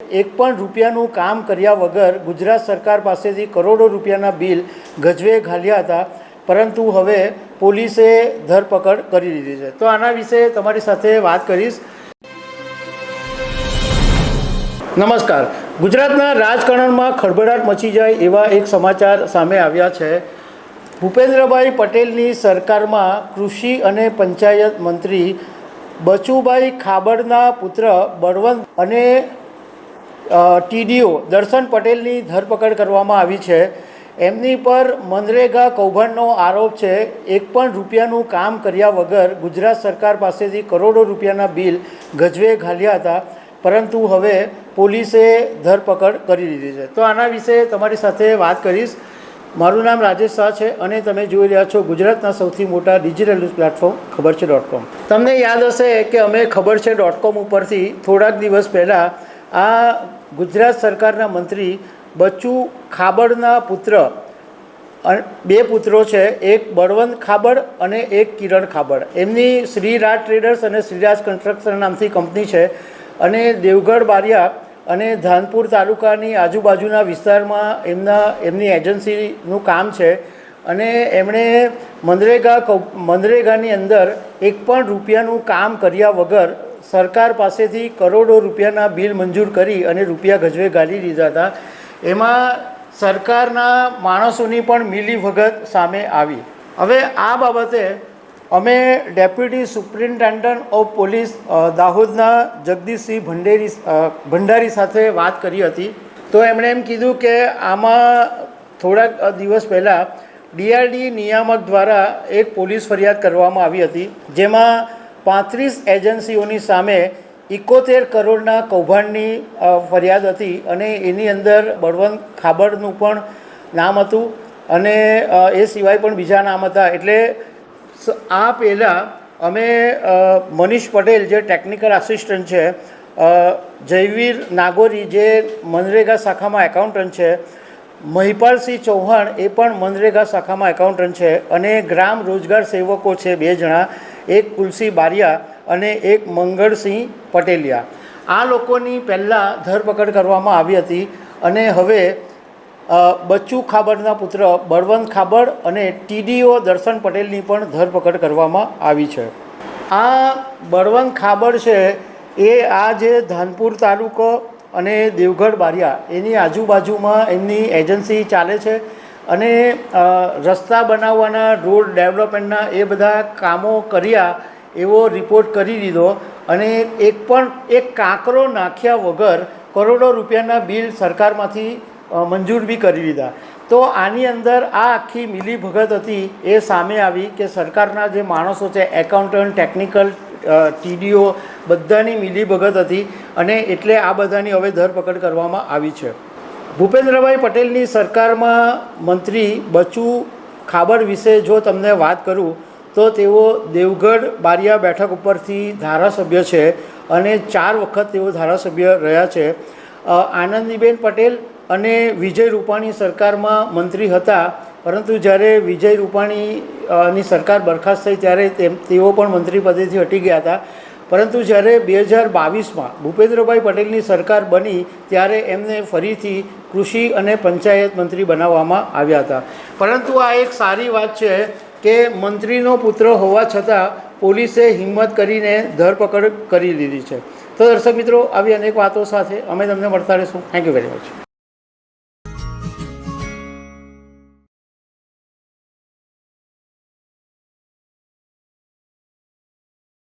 એક પણ રૂપિયાનું કામ કર્યા વગર ગુજરાત સરકાર પાસેથી કરોડો રૂપિયાના બિલ ગજવે ઘાલ્યા હતા, પરંતુ હવે પોલીસે ધરપકડ કરી લીધી છે. તો આના વિશે તમારી સાથે વાત કરીશ. નમસ્કાર. ગુજરાતના રાજકારણમાં ખળભળાટ મચી જાય એવા એક સમાચાર સામે આવ્યા છે. ભૂપેન્દ્રભાઈ પટેલની સરકારમાં કૃષિ અને પંચાયત મંત્રી બચુભાઈ ખાબડના પુત્ર બળવંત અને ટીડીઓ દર્શન પટેલની ધરપકડ કરવામાં આવી છે. એમની પર મનરેગા કૌભાંડનો આરોપ છે. એક પણ રૂપિયાનું કામ કર્યા વગર ગુજરાત સરકાર પાસેથી કરોડો રૂપિયાના બિલ ગજવે ઘાલ્યા હતા, પરંતુ હવે પોલીસે ધરપકડ કરી લીધી છે. તો આના વિશે તમારી સાથે વાત કરીશ. મારું નામ રાજેશ શાહ છે અને તમે જોઈ રહ્યા છો ગુજરાતના સૌથી મોટા ડિજિટલ ન્યૂઝ પ્લેટફોર્મ ખબર છે.com. તમને યાદ હશે કે અમે ખબર છે.com ઉપરથી થોડાક દિવસ પહેલાં આ ગુજરાત સરકારના મંત્રી બચુ ખાબડના પુત્ર, બે પુત્રો છે, એક બળવંત ખાબડ અને એક કિરણ ખાબડ. એમની શ્રીરાજ ટ્રેડર્સ અને શ્રીરાજ કન્સ્ટ્રક્શન નામથી કંપની છે અને દેવગઢ બારિયા અને ધાનપુર તાલુકાની આજુબાજુના વિસ્તારમાં એમની એજન્સીનું કામ છે. અને એમણે મનરેગાની અંદર એક પણ રૂપિયાનું કામ કર્યા વગર સરકાર પાસેથી કરોડો રૂપિયાના બિલ મંજૂર કરી અને રૂપિયા ગજવે ઘાલી દીધા હતા. એમાં સરકારના માણસોની પણ મિલીભગત સામે આવી. હવે આ બાબતે અમે ડેપ્યુટી સુપ્રિન્ટેન્ડન્ટ ઓફ પોલીસ દાહોદના જગદીશસિંહ ભંડારી સાથે વાત કરી હતી. તો એમણે એમ કીધું કે આમાં થોડાક દિવસ પહેલાં ડીઆરડી નિયામક દ્વારા એક પોલીસ ફરિયાદ કરવામાં આવી હતી, જેમાં 35 એજન્સીઓની સામે 71 કરોડના કૌભાંડની ફરિયાદ હતી અને એની અંદર બળવંત ખાબડનું પણ નામ હતું અને એ સિવાય પણ બીજા નામ હતા. એટલે આ પહેલાં અમે મનીષ પટેલ જે ટેકનિકલ આસિસ્ટન્ટ છે, જયવીર નાગોરી જે મનરેગા શાખામાં એકાઉન્ટન્ટ છે, મહિપાલસિંહ ચૌહાણ એ પણ મનરેગા શાખામાં એકાઉન્ટન્ટ છે અને ગ્રામ રોજગાર સેવકો છે 2 જણા, એક કુલસિંહ બારિયા અને એક મંગળસિંહ પટેલિયા. આ લોકોની પહેલાં ધરપકડ કરવામાં આવી હતી અને હવે બચ્ચુ ખાબડના પુત્ર બળવંત ખાબડ અને ટીડીઓ દર્શન પટેલની પણ ધરપકડ કરવામાં આવી છે. આ બળવંત ખાબડ છે એ આ જે ધાનપુર તાલુકો અને દેવગઢ બારિયા એની આજુબાજુમાં એમની એજન્સી ચાલે છે અને રસ્તા બનાવવાના, રોડ ડેવલપમેન્ટના એ બધા કામો કર્યા એવો રિપોર્ટ કરી દીધો અને એક કાંકરો નાખ્યા વગર કરોડો રૂપિયાના બિલ સરકારમાંથી મંજૂર બી કરી દીધા. તો આની અંદર આ આખી મિલીભગત હતી એ સામે આવી કે સરકારના જે માણસો છે, એકાઉન્ટન્ટ, ટેકનિકલ, ટીડીઓ, બધાની મિલીભગત હતી અને એટલે આ બધાની હવે ધરપકડ કરવામાં આવી છે. ભૂપેન્દ્રભાઈ પટેલની સરકારમાં મંત્રી બચુ ખાબડ વિશે જો તમને વાત કરું તો તેઓ દેવગઢ બારિયા બેઠક ઉપરથી ધારાસભ્ય છે અને 4 વખત તેઓ ધારાસભ્ય રહ્યા છે. આનંદીબેન પટેલ અને વિજય રૂપાણી સરકારમાં મંત્રી હતા, પરંતુ જ્યારે વિજય રૂપાણીની સરકાર બરખાસ્ત થઈ ત્યારે તેઓ પણ મંત્રી પદેથી હટી ગયા હતા. પરંતુ જ્યારે 2022માં ભૂપેન્દ્રભાઈ પટેલની સરકાર બની ત્યારે એમને ફરીથી કૃષિ અને પંચાયત મંત્રી બનાવવામાં આવ્યા હતા. પરંતુ આ એક સારી વાત છે કે મંત્રીનો પુત્ર હોવા છતાં પોલીસે હિંમત કરીને ધરપકડ કરી લીધી છે. તો દર્શક મિત્રો, આવી અનેક વાતો સાથે અમે તમને મળતા રહીશું. Thank you very much.